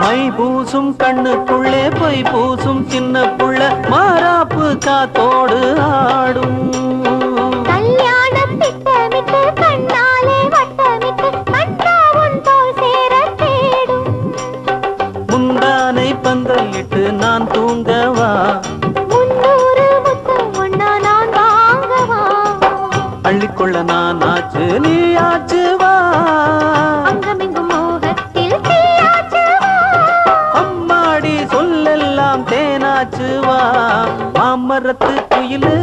My பூசும் கண்ணுக்குள்ளே பொய் பூசும் சின்ன புள்ள மாறாப்பு காத்தோடு ஆடும். கல்யாண திட்டமிட்டு கண்ணாலே வட்டமிட்டு கண்டாவும் தோல் சேர தேடும். முந்தானை பந்தலிட்டு நான் தூங்கவா, 300 முத்தம் ஒன்னா நான் வாங்கவா, அள்ளிக்கொள்ள நான் ஆச்சு நீ ஆச்சுவா, அங்கமெங்கும் மோகத்தில் தீயாச்சுவா, அம்மாடி சொல்லெல்லாம் தேனாச்சுவா, மாமரத்து குயிலு